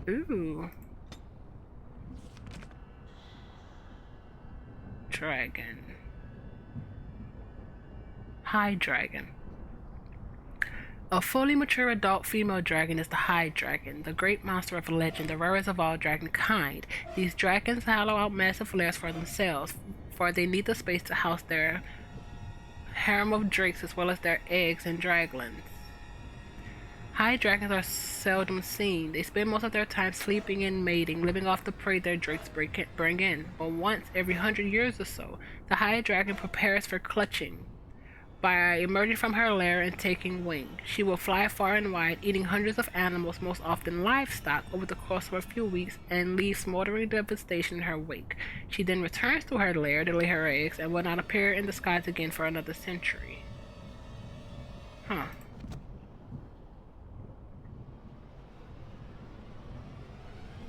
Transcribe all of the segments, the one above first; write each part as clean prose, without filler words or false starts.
Ooh. Dragon. High dragon. A fully mature adult female dragon is the High Dragon, the great monster of legend, the rarest of all dragon kind. These dragons hollow out massive lairs for themselves, for they need the space to house their harem of drakes as well as their eggs and draglings. High dragons are seldom seen. They spend most of their time sleeping and mating, living off the prey their drakes bring in. But once every 100 years or so, the High Dragon prepares for clutching. By emerging from her lair and taking wing, she will fly far and wide, eating hundreds of animals, most often livestock, over the course of a few weeks and leave smoldering devastation in her wake. She then returns to her lair to lay her eggs and will not appear in the skies again for another century. Huh.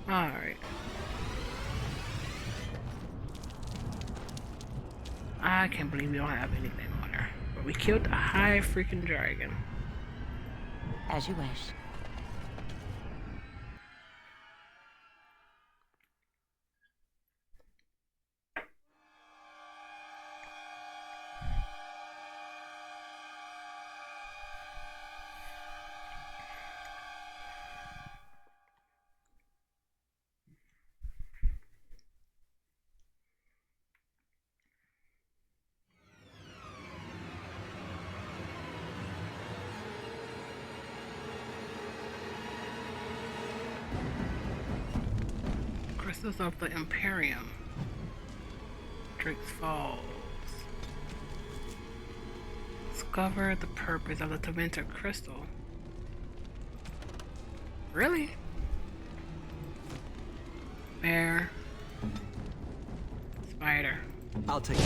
Alright. I can't believe we don't have anything on her. But we killed a high freaking dragon. As you wish. Crystals of the Imperium. Drake's Falls. Discover the purpose of the Taventa crystal. Really? Bear. Spider. I'll take it.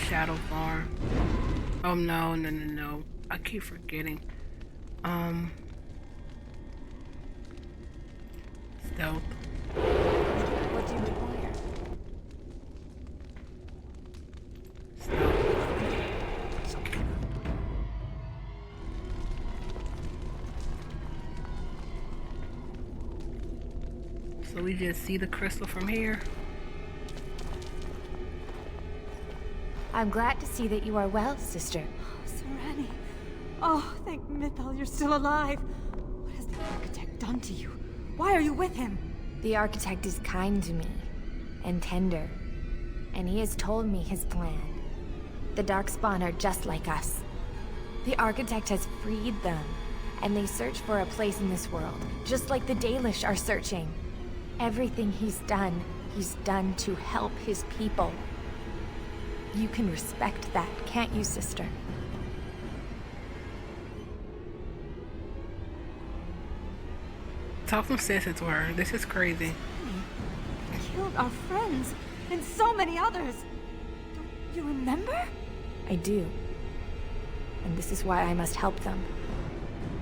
Shadow Farm. Oh no. I keep forgetting. Stealth. What do you require? Stealth. So we just see the crystal from here. I'm glad to see that you are well, sister. Sereni. Oh, thank Mythal you're still alive. What has the architect done to you? Why are you with him? The architect is kind to me, and tender, and he has told me his plan. The Darkspawn are just like us. The architect has freed them, and they search for a place in this world, just like the Dalish are searching. Everything he's done to help his people. You can respect that, can't you, sister? Talk some sense into her. This is crazy. He killed our friends, and so many others. Don't you remember? I do. And this is why I must help them.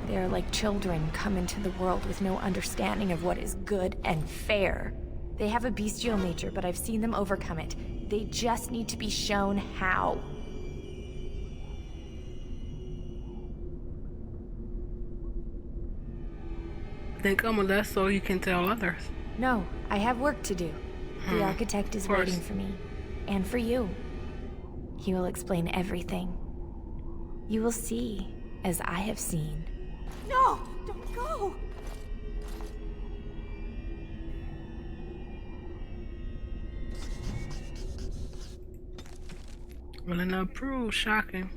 They are like children come into the world with no understanding of what is good and fair. They have a bestial nature, but I've seen them overcome it. They just need to be shown how. Think I'm less so you can tell others. No, I have work to do. The architect is waiting for me. And for you. He will explain everything. You will see, as I have seen. No, don't go. Will not approve. Shocking.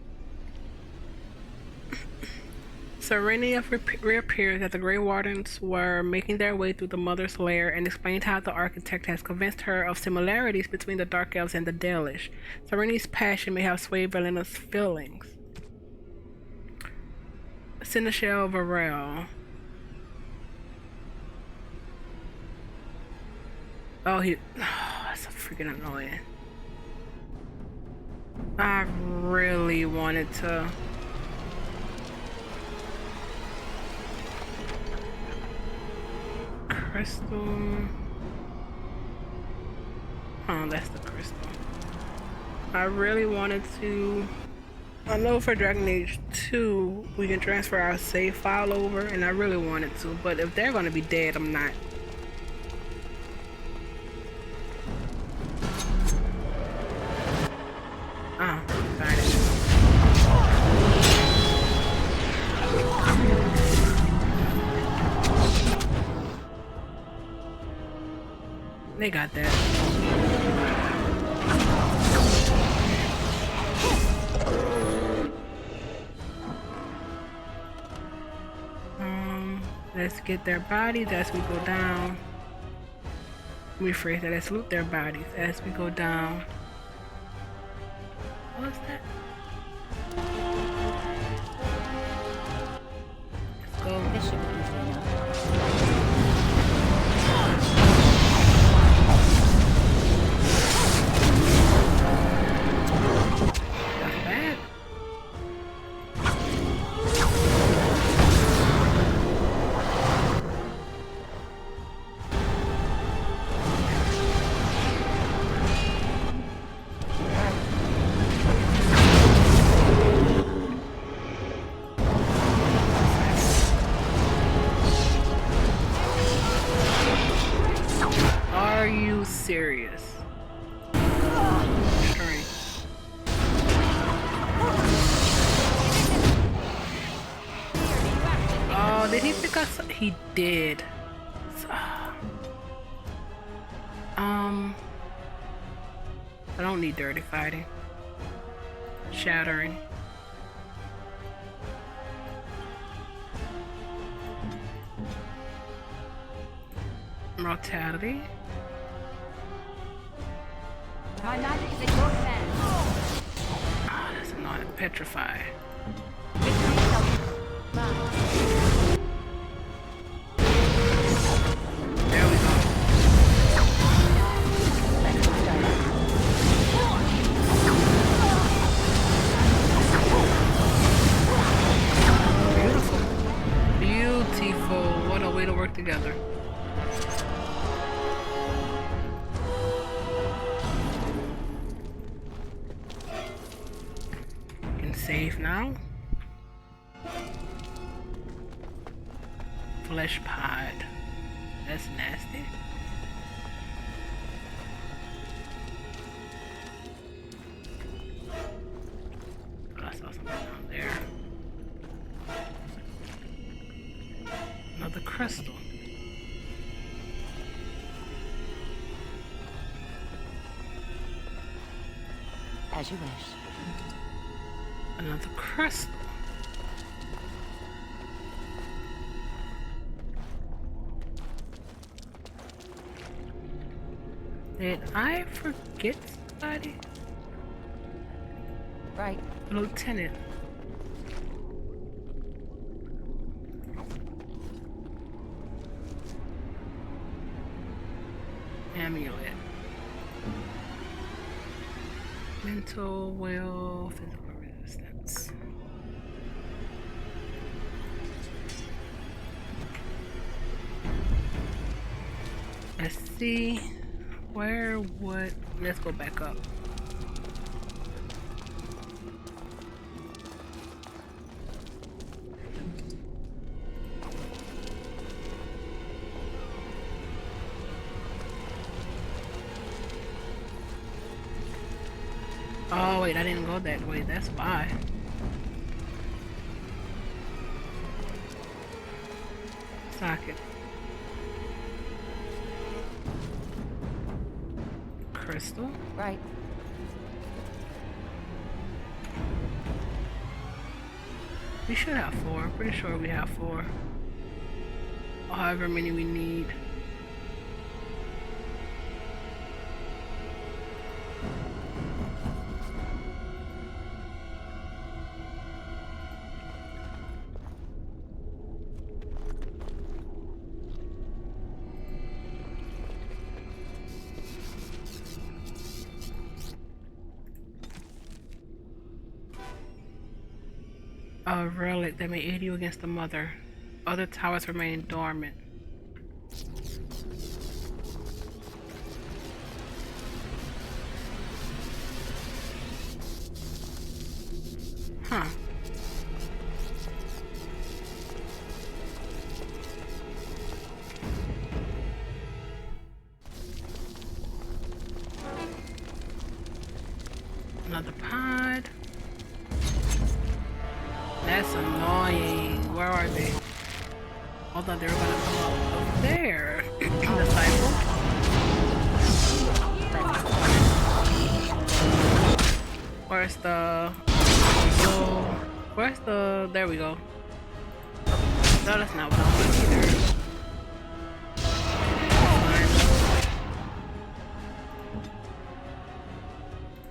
Serenia reappears as the Grey Wardens were making their way through the Mother's lair and explained how the architect has convinced her of similarities between the Dark Elves and the Dalish. Serenia's passion may have swayed Velena's feelings. Seneschal Varel. Oh, that's so freaking annoying. I really wanted to. Crystal. Oh, that's the crystal. I really wanted to I know for Dragon Age 2, we can transfer our save file over, and I really wanted to, but if they're gonna be dead, I'm not. Ah, got it. They got that. Let's get their bodies as we go down. Let me rephrase that. Let's loot their bodies as we go down. What's that? Let's go. This should be easy enough. Not bad. Are you serious? Strength. Oh, did he pick us? He did. I don't need dirty fighting. Shattering. Mortality. My magic is at your command. Ah, that's annoying. Petrify. Victory shall be mine. There we go. Let's start. Beautiful. Beautiful. What a way to work together. Can save now. Flesh pod. That's nasty. Oh, I saw something down there. Another crystal. As you wish. Another crystal. Did I forget somebody? Right. Lieutenant. Amulet. Mental will, physical resistance. Let's see. Where would... Let's go back up. Oh wait, I didn't go that way. That's why. Socket. Crystal. Right. We should have 4. I'm pretty sure we have 4. Or however many we need. A relic that may aid you against the mother. Other towers remain dormant. Huh. Another pod. That's annoying. Where are they? I thought they were gonna come up over there. Disciple. Where's the... Oh, where's the... There we go. No, that's not what I want either.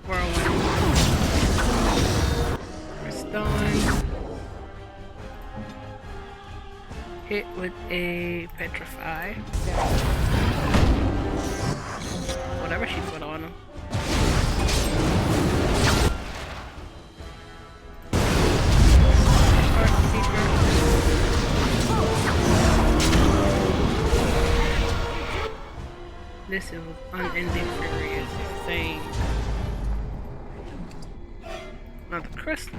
Whirlwind. We're stunned. Hit with a petrify. Whatever she put on him. This is unending furious insane. Another crystal.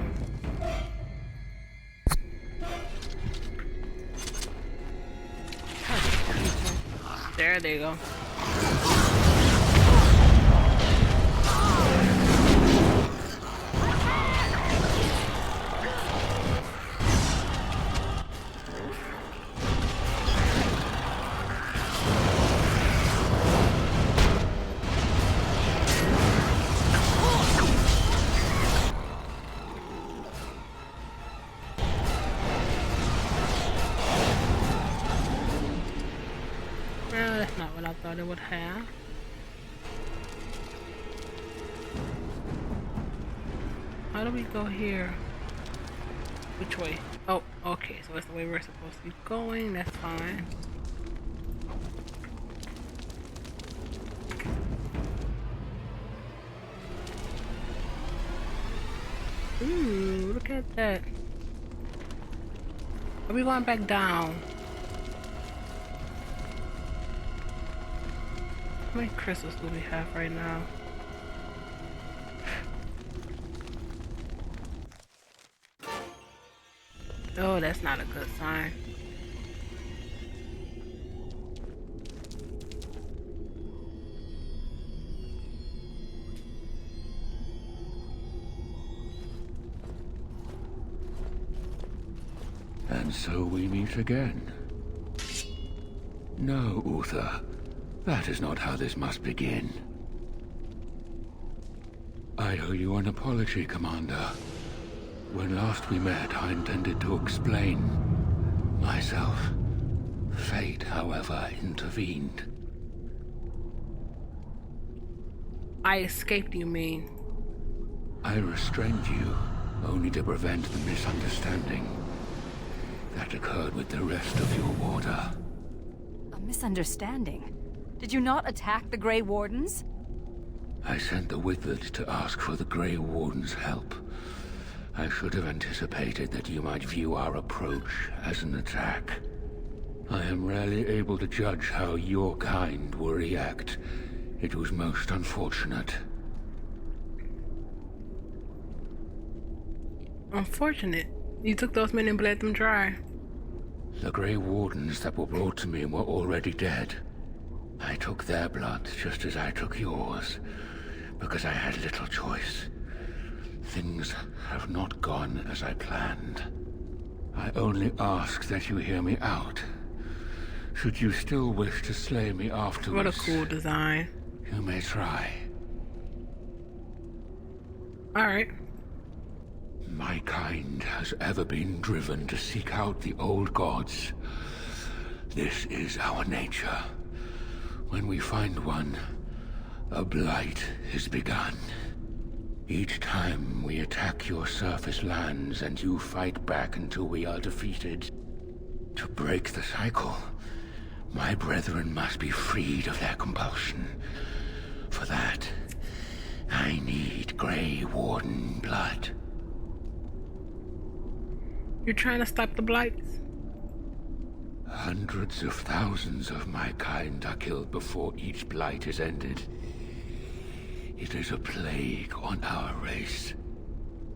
There they go. That's not what I thought it would have. How do we go here? Which way? Oh, okay, so that's the way we're supposed to be going. That's fine. Ooh, look at that. Are we going back down? How many crystals do we have right now? Oh, that's not a good sign. And so we meet again. No, Uther. That is not how this must begin. I owe you an apology, Commander. When last we met, I intended to explain myself. Fate, however, intervened. I escaped, you mean? I restrained you, only to prevent the misunderstanding that occurred with the rest of your order. A misunderstanding? Did you not attack the Grey Wardens? I sent the Wizards to ask for the Grey Warden's help. I should have anticipated that you might view our approach as an attack. I am rarely able to judge how your kind will react. It was most unfortunate. Unfortunate. You took those men and bled them dry. The Grey Wardens that were brought to me were already dead. I took their blood just as I took yours, because I had little choice. Things have not gone as I planned. I only ask that you hear me out. Should you still wish to slay me afterwards... What a cool design. You may try. Alright. My kind has ever been driven to seek out the old gods. This is our nature. When we find one, a blight is begun. Each time we attack your surface lands and you fight back until we are defeated. To break the cycle, my brethren must be freed of their compulsion. For that, I need Grey Warden blood. You're trying to stop the blights? Hundreds of thousands of my kind are killed before each blight is ended. It is a plague on our race.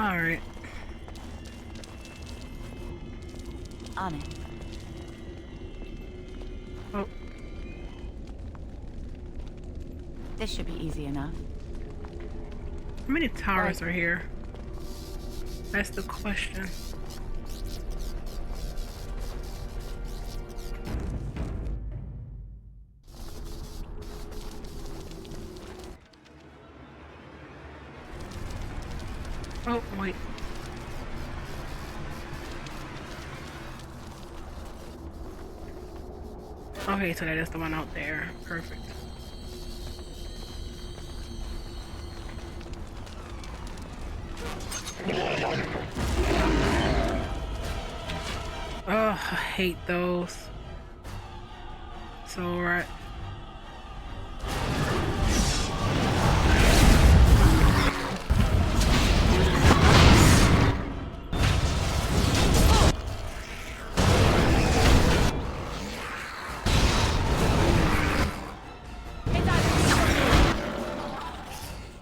Alright. On it. Oh, This should be easy enough. how many towers are here? That's the question. Oh, wait. Okay, so that is the one out there. Perfect. Oh, I hate those. So right.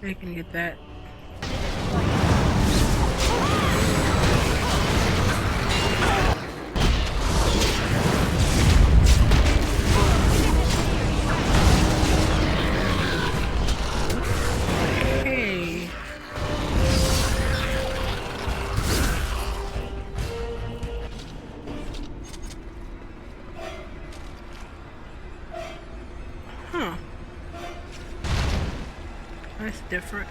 They can get that. Hey. Huh. That's different.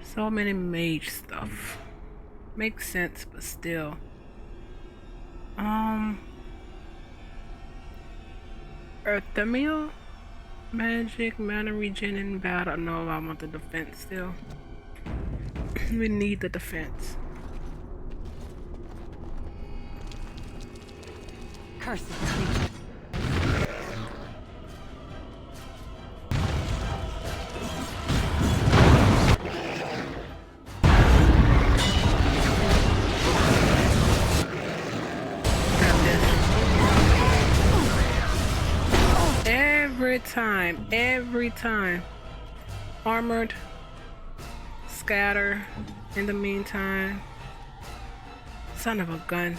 So many mage stuff. Makes sense, but still. Earthemial? Magic, mana regen in battle. No, I want the defense still. We need the defense. Curse it. Every time. Armored. Scatter. In the meantime. Son of a gun.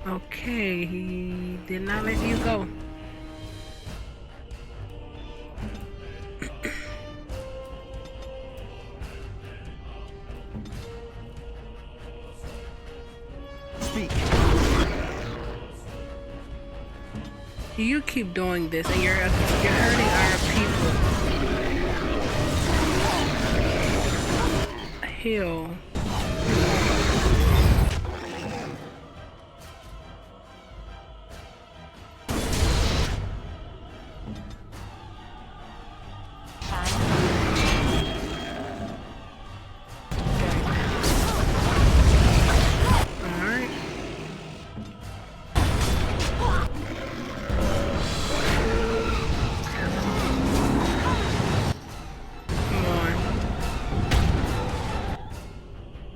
Okay, he did not let you go. You keep doing this and you're hurting our people. Heal.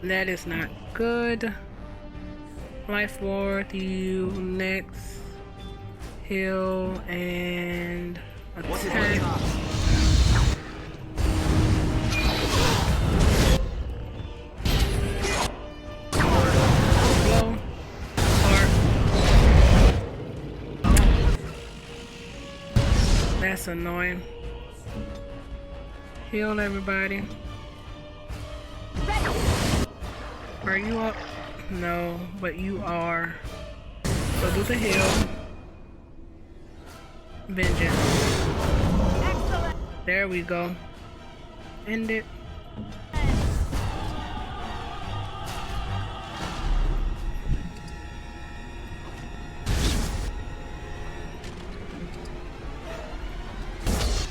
That is not good. Life Ward, you next. Heal and attack. Blow. Heart. That's annoying. Heal everybody. Are you up? No, but you are. So do the heal. Vengeance. Excellent. There we go. End it.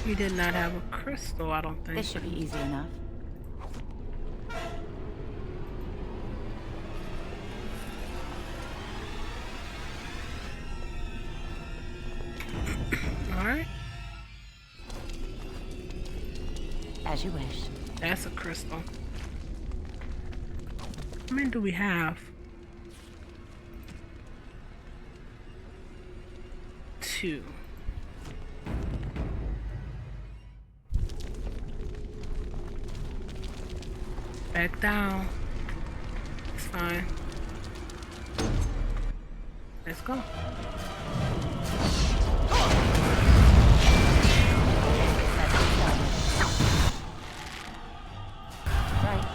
We did not have a crystal, I don't think. This should be easy enough. As you wish. That's a crystal. How many do we have? 2. Back down. It's fine. Let's go. Right.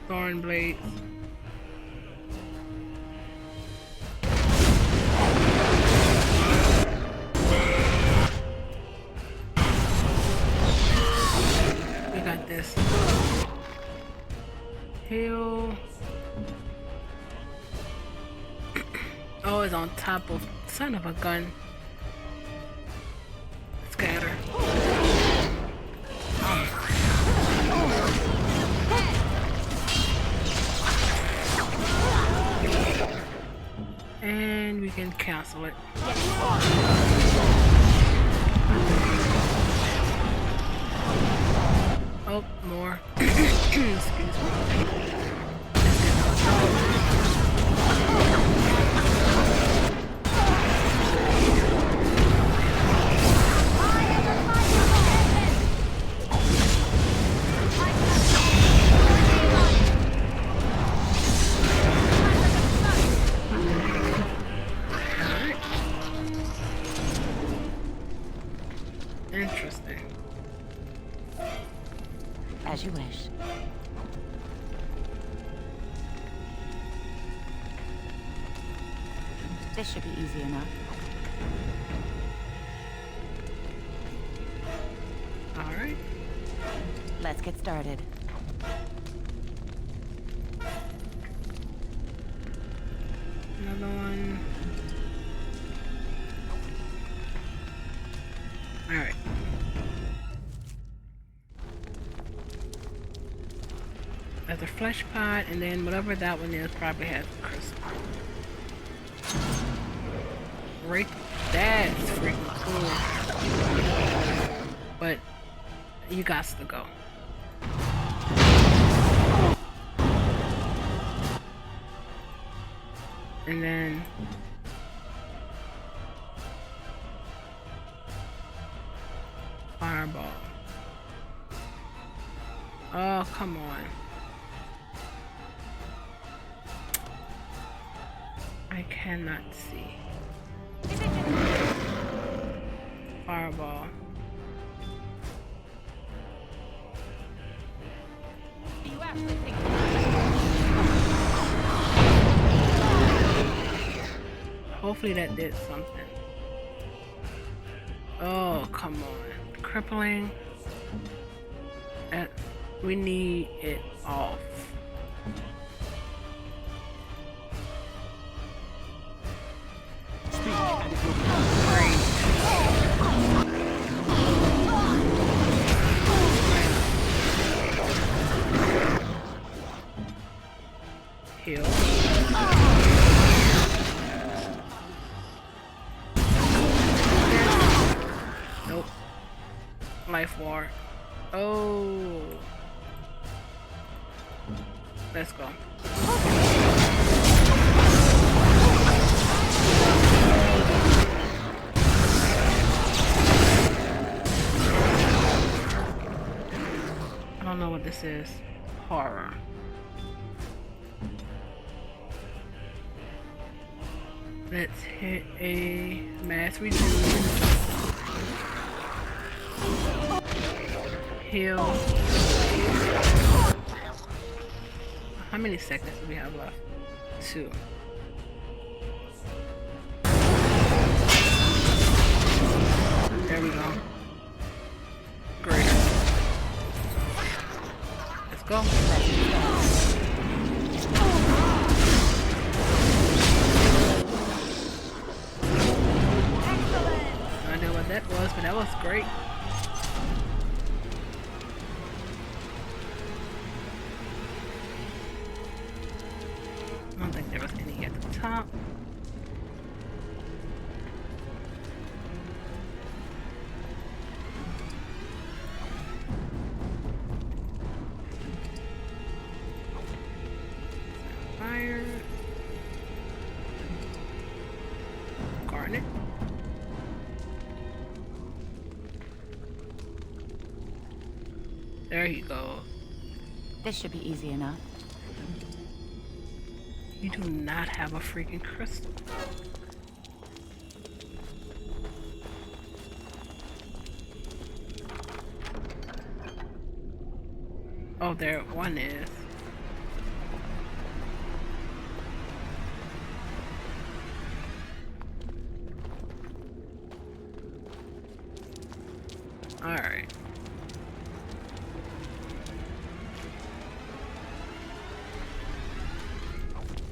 Thorn blade. We got this. Heal. Oh, it's on top of son of a gun. Scatter. And we can cancel it. Oh, more. Excuse me. Interesting. As you wish. This should be easy enough. All right. Let's get started. Another one. All right. There's a flesh pot, and then whatever that one is probably has a crystal. Right, that's freaking cool. But you got to go. And then fireball. Oh, come on. I cannot see. Fireball. Do you actually think Hopefully that did something. Oh, come on. Crippling. We need it off. Heal. Nope. Life ward. Oh. Let's go. I don't know what this is. Horror. Let's hit a mass rejuvenation. Heal. How many seconds do we have left? 2. There we go. Great. Let's go. great. I don't think there was any at the top. Fire. Garnet. There you go. This should be easy enough. You do not have a freaking crystal. Oh, there one is. All right.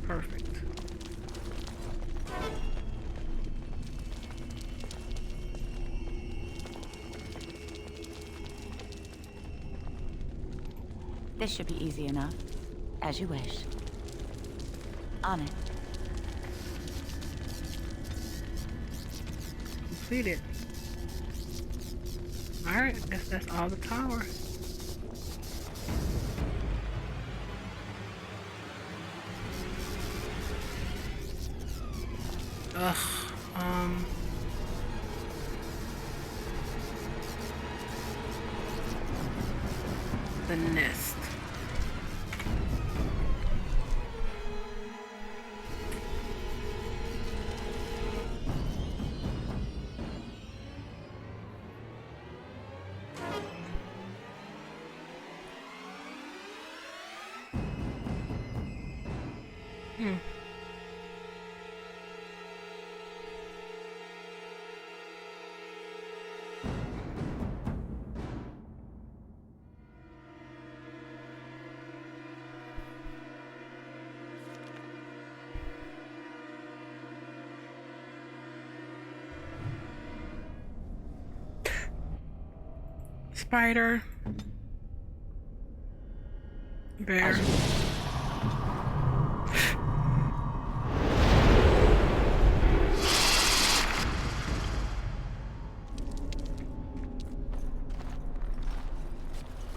Perfect. This should be easy enough. As you wish. On it. Completed. Alright, I guess that's all the towers. Ugh, the nest. Spider. Bear.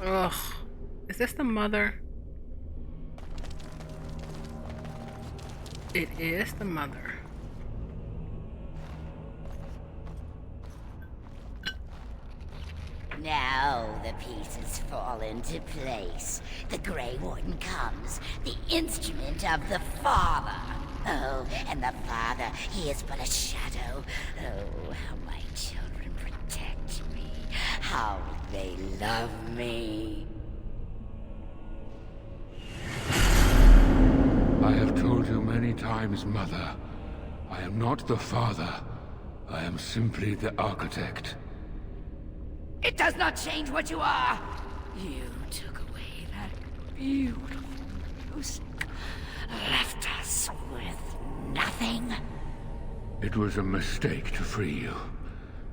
Ugh. Is this the mother? It is the mother. Now the pieces fall into place. The Grey Warden comes, the instrument of the Father. Oh, and the Father, he is but a shadow. Oh, how my children protect me. How they love me. I have told you many times, Mother. I am not the Father. I am simply the Architect. It does not change what you are. You took away that beautiful music, left us with nothing. It was a mistake to free you.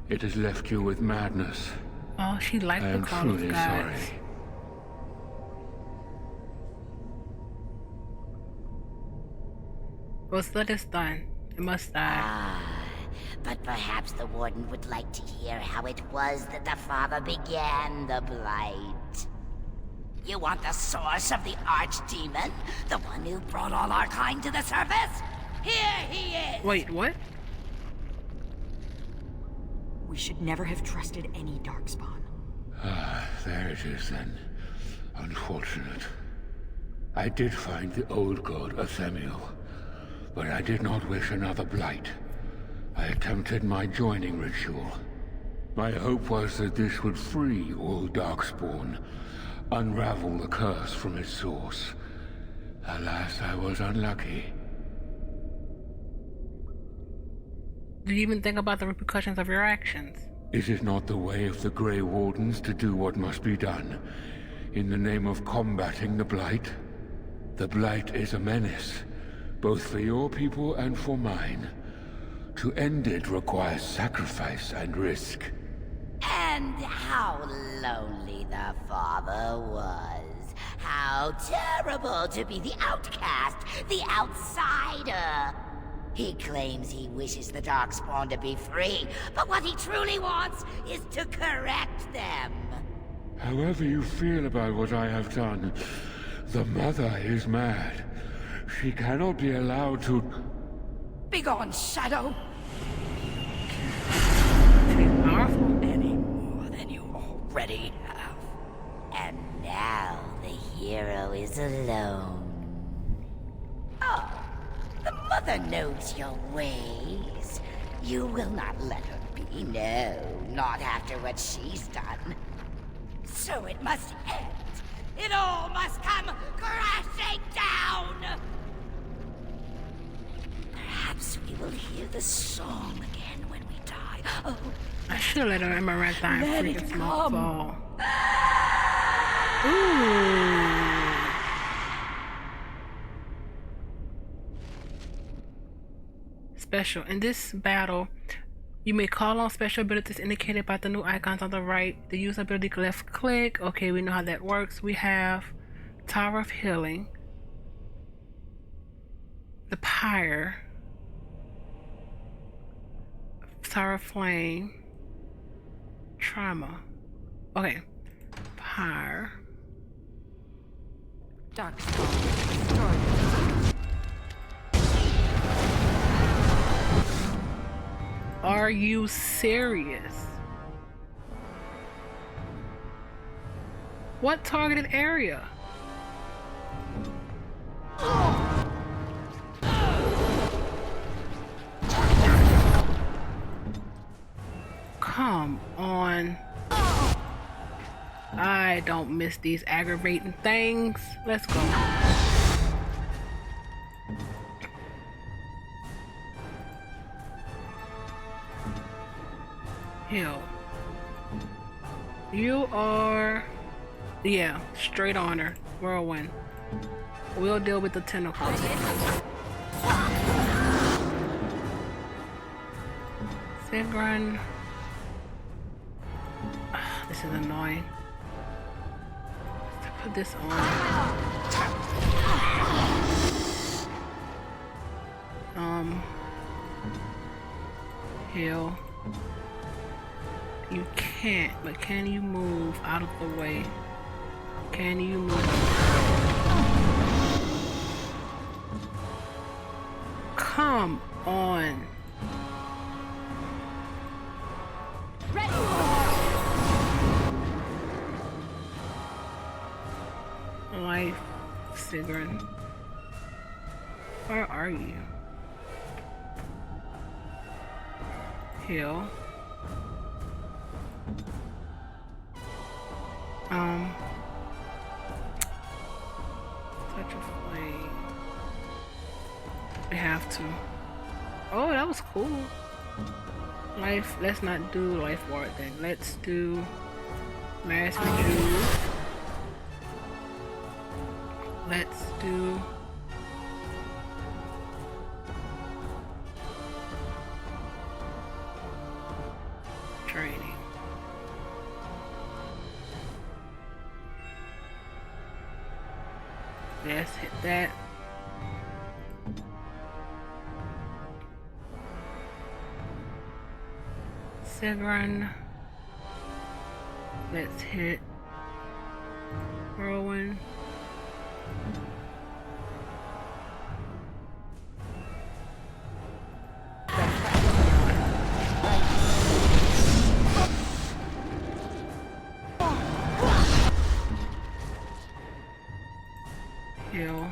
It has left you with madness. Oh, she liked I the am call of truly gods. sorry. What's that is done? It must die. Ah, but perhaps the Warden would like to hear how it was that the Father began the Blight. You want the source of the archdemon? The one who brought all our kind to the surface? Here he is! Wait, what? We should never have trusted any Darkspawn. Ah, there it is then. Unfortunate. I did find the old god Athemiel, but I did not wish another blight. I attempted my joining ritual. My hope was that this would free all Darkspawn, unravel the curse from its source. Alas, I was unlucky. Did you even think about the repercussions of your actions? Is it not the way of the Grey Wardens to do what must be done, in the name of combating the Blight? The Blight is a menace, both for your people and for mine. To end it requires sacrifice and risk. And how lonely the father was. How terrible to be the outcast, the outsider. He claims he wishes the Darkspawn to be free, but what he truly wants is to correct them. However you feel about what I have done, the mother is mad. She cannot be allowed to... Begone, Shadow! Powerful. Any more than you already have. And now the hero is alone. Oh, the mother knows your ways. You will not let her be, no, not after what she's done. So it must end. It all must come crashing down! Perhaps we will hear the song again when we die. Oh, I should let her Amaranthine let freaking it smoke come. fall. Ooh. Special. In this battle, you may call on special abilities indicated by the new icons on the right. The use ability left click. Okay, we know how that works. We have Tower of Healing, the Pyre, Tower of Flame, Trauma. Okay, Pyre. Darkspawn. Storyrich. Are you serious? What targeted area? Come on. I don't miss these aggravating things. Let's go. Heal. You are... yeah, straight on her. Whirlwind. We'll deal with the tentacles. Sigrun. This is annoying. Let's put this on. Heal. You can't, but can you move out of the way? Can you move? Come on. Life, Sigrun. Where are you? Heal. Touch of flame. We have to. Oh, that was cool. Life. Let's not do life ward then. Let's do mass rejuve. Let's do training. Let's hit that. Sigrun. Let's hit Whirlwind. Heal.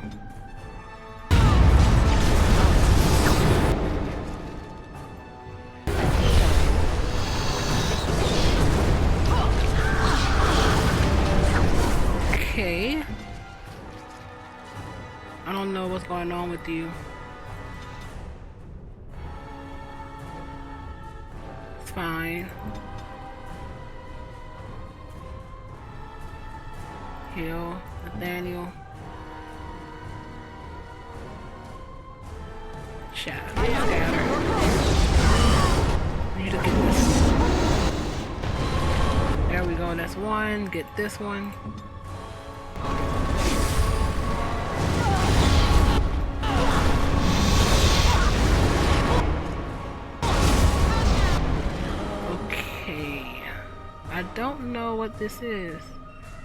Okay. I don't know what's going on with you. It's fine. Heal, Nathaniel. Shatter. Scatter. I need to get this. There we go, that's one. Get this one. Okay. I don't know what this is.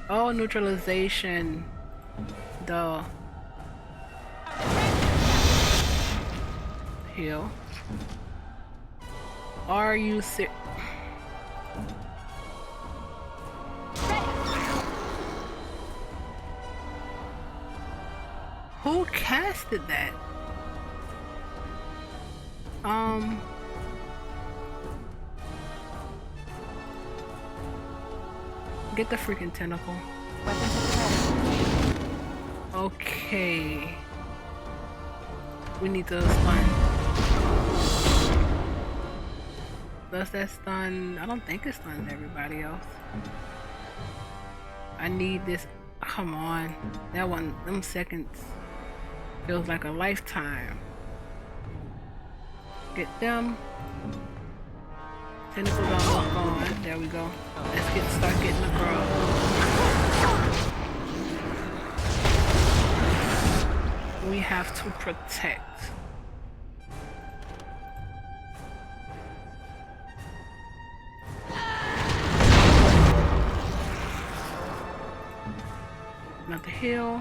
Oh, neutralization. Duh. Heal. Are you sick? Who casted that? Get the freaking tentacle. Okay. We need to stun. Does that stun? I don't think it stuns everybody else. I need this. Come on. That one, them seconds feels like a lifetime. Get them. Tentacles almost gone. There we go. Let's start getting the girl. We have to protect. Not the hill.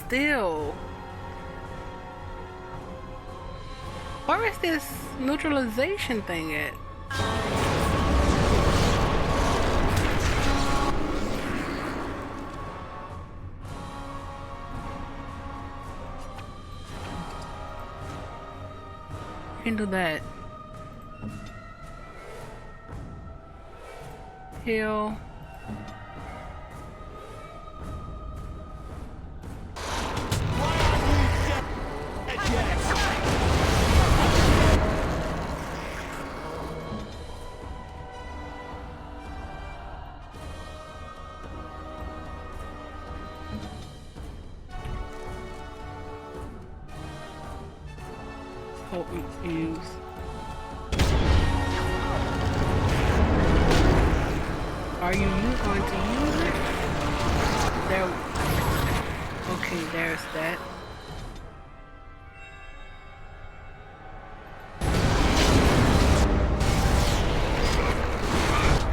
Still, where is this neutralization thing at? You can do that. Heal. Potent use. Are you going to use it? There. Okay, there's that.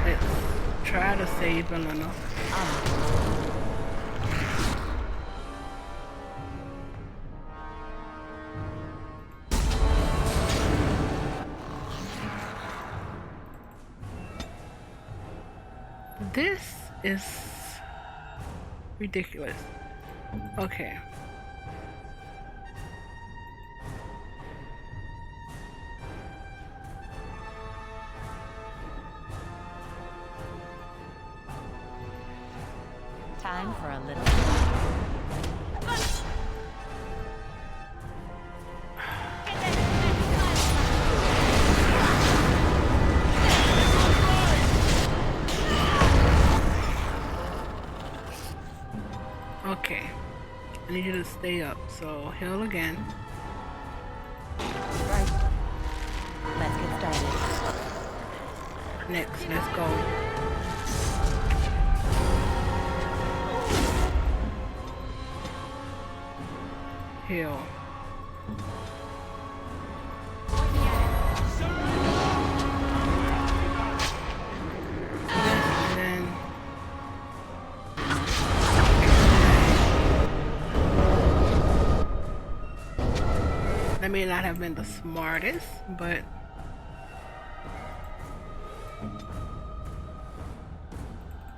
Let's try to save Elena. This is ridiculous. Okay. Time for a little. Okay. I need you to stay up, so heal again. Right. Let's get started. Next, let's go. Heal. And then that may not have been the smartest, but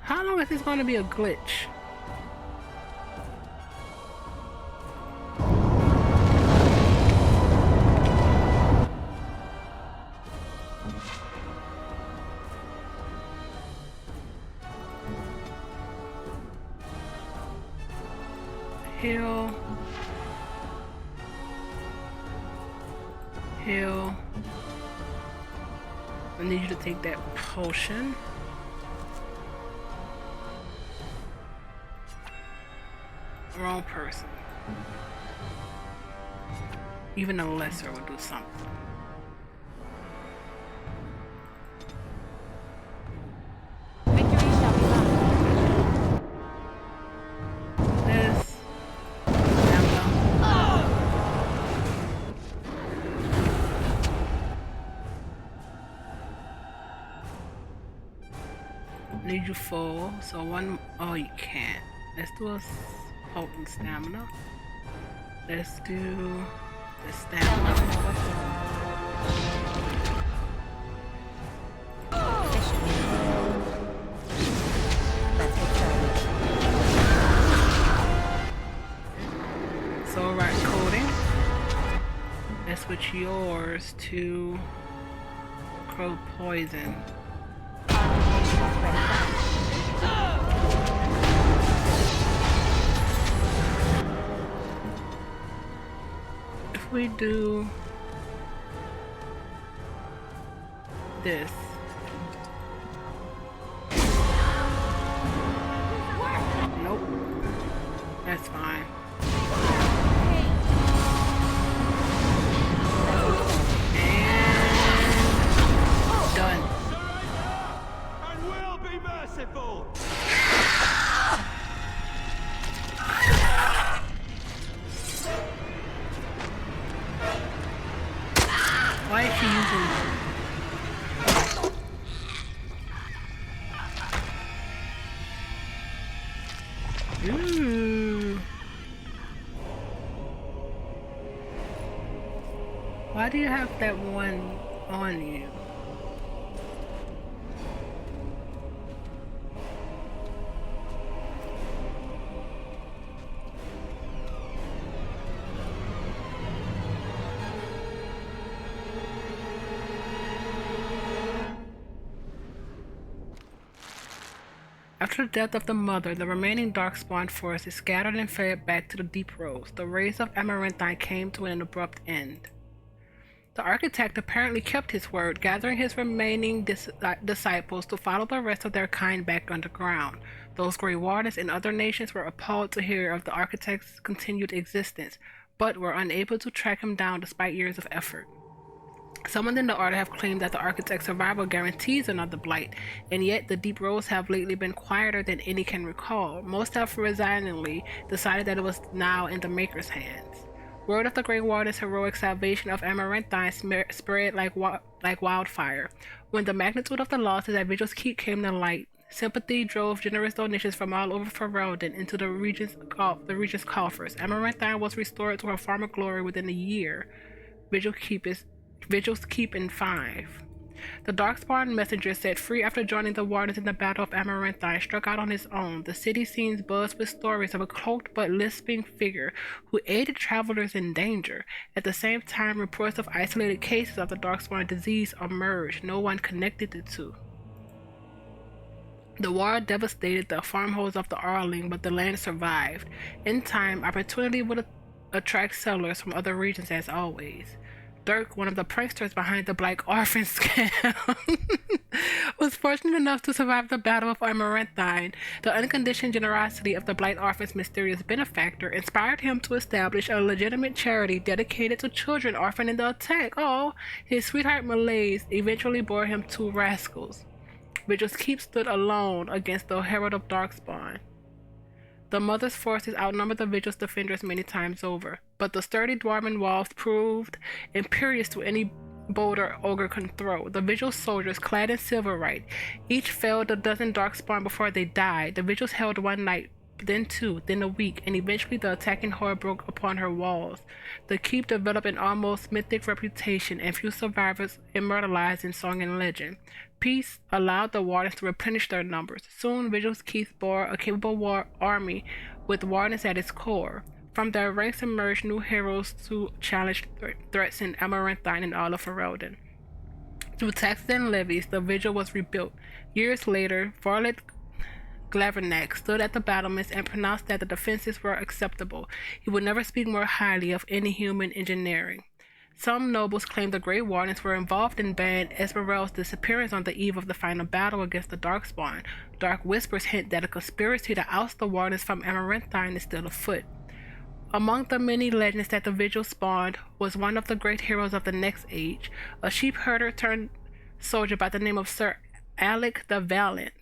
how long is this going to be a glitch? Heal. Heal. I need you to take that potion. Wrong person. Even a lesser would do something. Victory shall be mine. This. Need you full, so one. Oh, you can't. Let's do a potent stamina. Let's do the stamina. Let's get started. So right coding. Let's switch yours to crow poison. If we do this, nope, that's fine. And done. And we'll be merciful! Why is she using? Ooh. Why do you have that one on you? After the death of the mother, the remaining darkspawn force is scattered and fled back to the deep roads. The race of Amaranthine came to an abrupt end. The architect apparently kept his word, gathering his remaining disciples to follow the rest of their kind back underground. Those Grey Wardens in other nations were appalled to hear of the architect's continued existence, but were unable to track him down despite years of effort. Some within the Order have claimed that the architect's survival guarantees another blight, and yet the deep roads have lately been quieter than any can recall. Most have resignedly decided that it was now in the Maker's hands. Word of the Grey Warden's heroic salvation of Amaranthine spread like wildfire. When the magnitude of the losses at Vigil's Keep came to light, sympathy drove generous donations from all over Fereldon into the region's coffers. Amaranthine was restored to her former glory within a year. Vigil's Keep in 5. The Darkspawn messenger set free after joining the Wardens in the Battle of Amaranthine struck out on his own. The city scenes buzzed with stories of a cloaked but lisping figure who aided travelers in danger. At the same time, reports of isolated cases of the Darkspawn disease emerged, no one connected the two. The war devastated the farmholds of the Arling, but the land survived. In time, opportunity would attract settlers from other regions as always. Dirk, one of the pranksters behind the Black Orphan scam, was fortunate enough to survive the Battle of Amaranthine. The unconditioned generosity of the Blight Orphan's mysterious benefactor inspired him to establish a legitimate charity dedicated to children orphaned in the attack. Oh, his sweetheart Malaise eventually bore him 2 rascals. Vigil's Keep stood alone against the Herald of Darkspawn. The Mother's forces outnumbered the Vigil's defenders many times over, but the sturdy dwarven walls proved impervious to any boulder ogre can throw. The Vigil's soldiers, clad in silverite, each felled a dozen darkspawn before they died. The Vigils held one night, then 2, then a week, and eventually the attacking horde broke upon her walls. The keep developed an almost mythic reputation, and few survivors immortalized in song and legend. Peace allowed the Wardens to replenish their numbers. Soon, Vigil's Keep bore a capable war army with Wardens at its core. From their ranks emerged new heroes to challenge threats in Amaranthine and Arl of Fereldon. Through taxes and levies, the Vigil was rebuilt. Years later, Varlet Glavernack stood at the battlements and pronounced that the defenses were acceptable. He would never speak more highly of any human engineering. Some nobles claimed the Grey Wardens were involved in Ban Esmeralda's disappearance on the eve of the final battle against the Darkspawn. Dark whispers hint that a conspiracy to oust the Wardens from Amaranthine is still afoot. Among the many legends that the Vigil spawned was one of the great heroes of the next age, a sheep herder turned soldier by the name of Sir Alec the Valiant,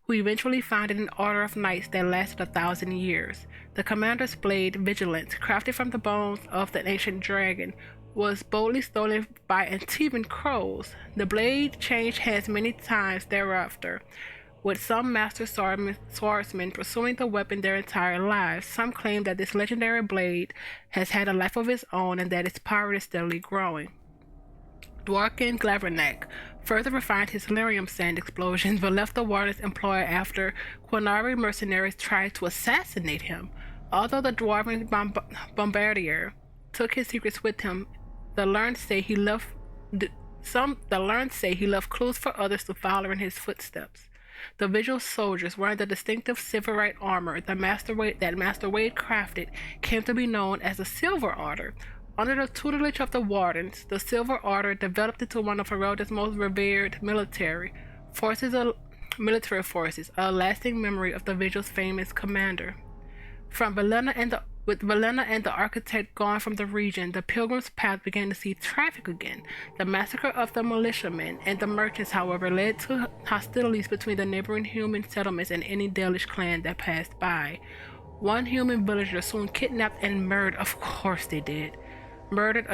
who eventually founded an order of knights that lasted 1,000 years. The commander's blade, Vigilance, crafted from the bones of the ancient dragon, was boldly stolen by Antivan crows. The blade changed hands many times thereafter, with some master swordsmen pursuing the weapon their entire lives. Some claim that this legendary blade has had a life of its own and that its power is steadily growing. Dwarken Glavernack further refined his lyrium sand explosions, but left the Warden's employ after Quinari mercenaries tried to assassinate him. Although the dwarven bombardier took his secrets with him, the learned say he left clues for others to follow in his footsteps. The Vigil soldiers, wearing the distinctive Silverite armor that Master Wade crafted, came to be known as the Silver Order. Under the tutelage of the Wardens, the Silver Order developed into one of Fereldon's most revered military forces, a lasting memory of the Vigil's famous commander. With Valena and the architect gone from the region, the Pilgrim's Path began to see traffic again. The massacre of the militiamen and the merchants, however, led to hostilities between the neighboring human settlements and any Dalish clan that passed by. One human villager soon kidnapped and murdered a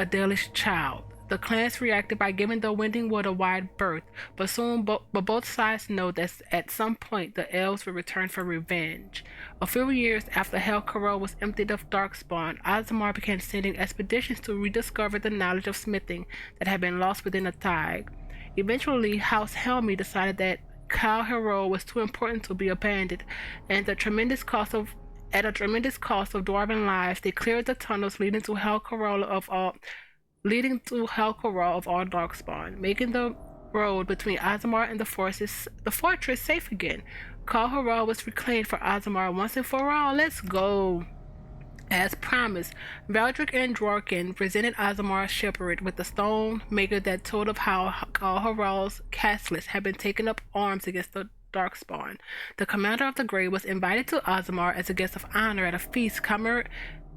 Dalish child. The clans reacted by giving the Winding Wood a wide berth, but both sides know that at some point the elves will return for revenge. A few years after Hel Karol was emptied of Darkspawn, Aasimar began sending expeditions to rediscover the knowledge of smithing that had been lost within the Thaig. Eventually, House Helmi decided that Kal Herol was too important to be abandoned, and at a tremendous cost of dwarven lives, they cleared the tunnels leading to Hel Karol of all Darkspawn, making the road between Aasimar and the fortress safe again. Kal Herol was reclaimed for Aasimar once and for all. Let's go! As promised, Valdric and Dworkin presented Aasimar Shepherd with the stone maker that told of how Kal Herol's castles had been taking up arms against the Darkspawn. The commander of the Grey was invited to Aasimar as a guest of honor at a feast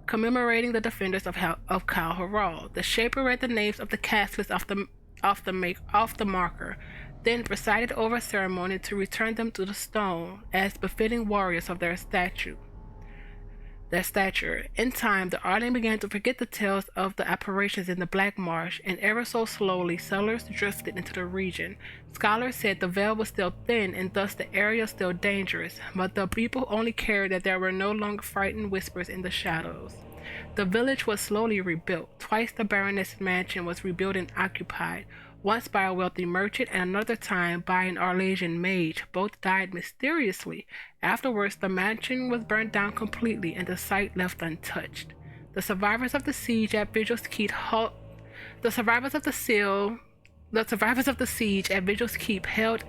commemorating the defenders of Kal Herol. The Shaper read the names of the castles off the marker, then presided over a ceremony to return them to the stone as befitting warriors of their stature. In time, the Arden began to forget the tales of the apparitions in the Black Marsh, and ever so slowly settlers drifted into the region. Scholars said the veil was still thin and thus the area still dangerous, but the people only cared that there were no longer frightened whispers in the shadows. The village was slowly rebuilt. Twice the Baroness' mansion was rebuilt and occupied, once by a wealthy merchant and another time by an Arlesian mage. Both died mysteriously. Afterwards, the mansion was burned down completely and the site left untouched. The survivors of the siege at Vigil's Keep held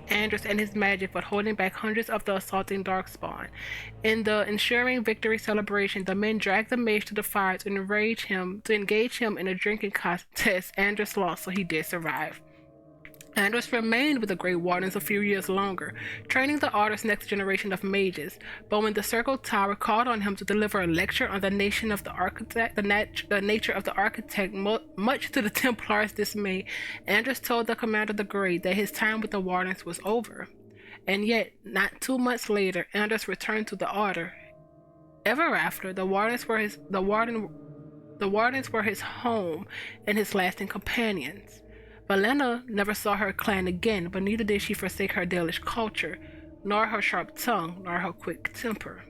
Andrus and his magic for holding back hundreds of the assaulting Darkspawn. In the ensuring victory celebration, the men dragged the mage to the fire to engage him in a drinking contest. Andrus lost, so he did survive. Andrus remained with the Grey Wardens a few years longer, training the Order's next generation of mages, but when the Circle Tower called on him to deliver a lecture on the nature of the architect, much to the Templars' dismay, Andrus told the commander of the Grey that his time with the Wardens was over. And yet, not 2 months later, Andrus returned to the Order. Ever after, the Wardens were his home and his lasting companions. Valena never saw her clan again, but neither did she forsake her Dalish culture, nor her sharp tongue, nor her quick temper.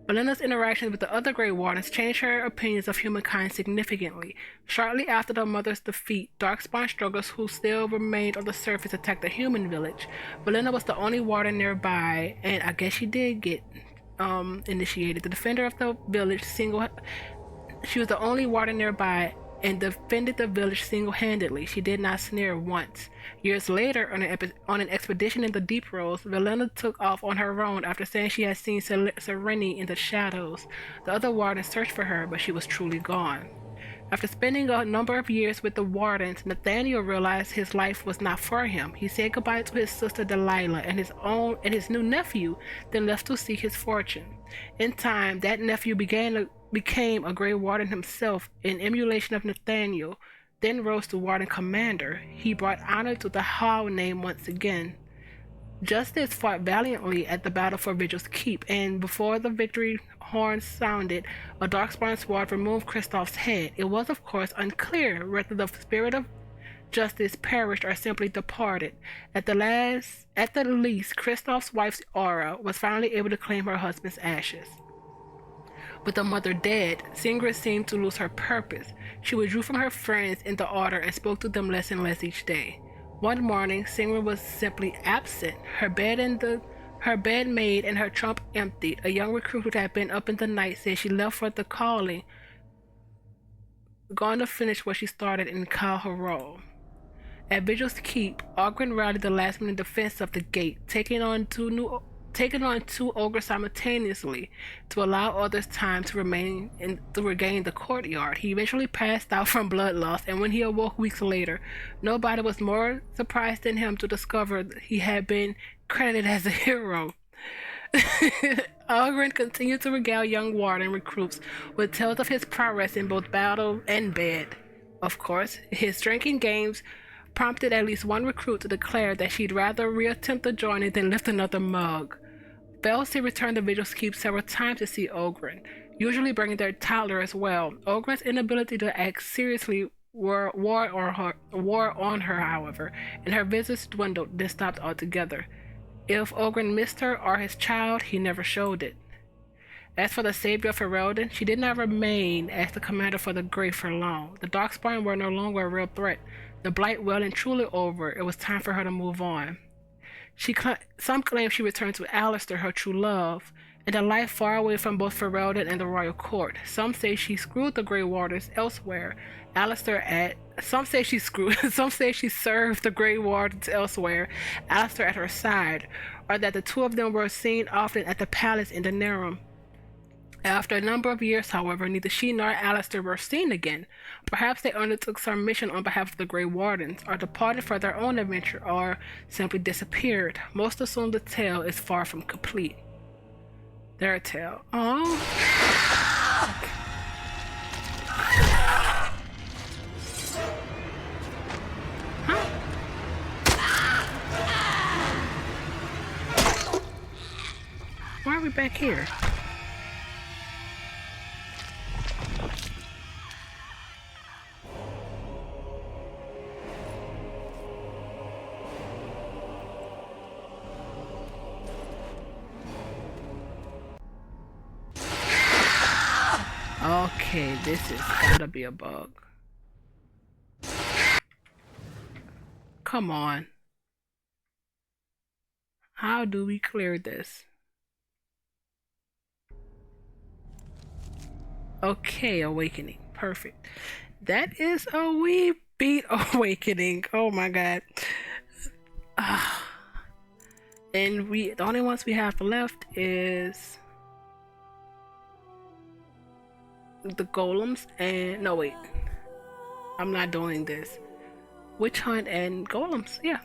Valena's interactions with the other Grey Wardens changed her opinions of humankind significantly. Shortly after the mother's defeat, Darkspawn struggles who still remained on the surface attacked the human village. Valena was the only warden nearby, and I guess she did get initiated. The defender of the village She was the only warden nearby, and defended the village single-handedly. She did not snare once. Years later, on an expedition in the Deep Roads, Valinda took off on her own after saying she had seen Sereni in the shadows. The other wardens searched for her, but she was truly gone. After spending a number of years with the Wardens, Nathaniel realized his life was not for him. He said goodbye to his sister Delilah and his new nephew, then left to seek his fortune. In time, that nephew became a Grey Warden himself in emulation of Nathaniel, then rose to Warden Commander. He brought honor to the Howe name once again. Justice fought valiantly at the battle for Vigil's Keep, and before the victory horn sounded, a Darkspawn sword removed Kristoff's head. It was, of course, unclear whether the spirit of justice perished or simply departed. At the least, Kristoff's wife's aura was finally able to claim her husband's ashes. With her mother dead, Singra seemed to lose her purpose. She withdrew from her friends in the Order and spoke to them less and less each day. One morning, Singra was simply absent. Her bedmaid and her trunk emptied. A young recruit who had been up in the night said she left for the calling, gone to finish what she started in Kal Harol. At Vigil's Keep, Ogren rallied the last minute defense of the gate, taking on two ogres simultaneously to allow others time to regain the courtyard. He eventually passed out from blood loss, and when he awoke weeks later, nobody was more surprised than him to discover he had been credited as a hero. Ogren continued to regale young Warden recruits with tales of his prowess in both battle and bed. Of course, his drinking games prompted at least one recruit to declare that she'd rather reattempt the journey than lift another mug. Belsi returned to Vigil's Keep several times to see Ogren, usually bringing their toddler as well. Ogren's inability to act seriously wore on her, however, and her visits dwindled, then stopped altogether. If Ogren missed her or his child, he never showed it. As for the savior of Fereldon, she did not remain as the commander for the Grey for long. The Darkspawn were no longer a real threat. The blight well and truly over, it was time for her to move on. Some claim she returned to Alistair, her true love, and a life far away from both Fereldon and the royal court. Some say she screwed the Grey Wardens elsewhere. Some say she served the Grey Wardens elsewhere, Alistair at her side, or that the two of them were seen often at the palace in the Nerum. After a number of years, however, neither she nor Alistair were seen again. Perhaps they undertook some mission on behalf of the Grey Wardens, or departed for their own adventure, or simply disappeared. Most assume the tale is far from complete. Their tale. Oh. Huh? Why are we back here? Okay, this is gotta be a bug. Come on. How do we clear this? Okay, awakening. Perfect. That is a wee beat awakening. Oh my god. And the only ones we have left is the golems and no wait, I'm not doing this. Witch hunt and golems. Yeah.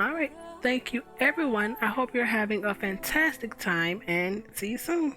Alright. Thank you everyone. I hope you're having a fantastic time and see you soon.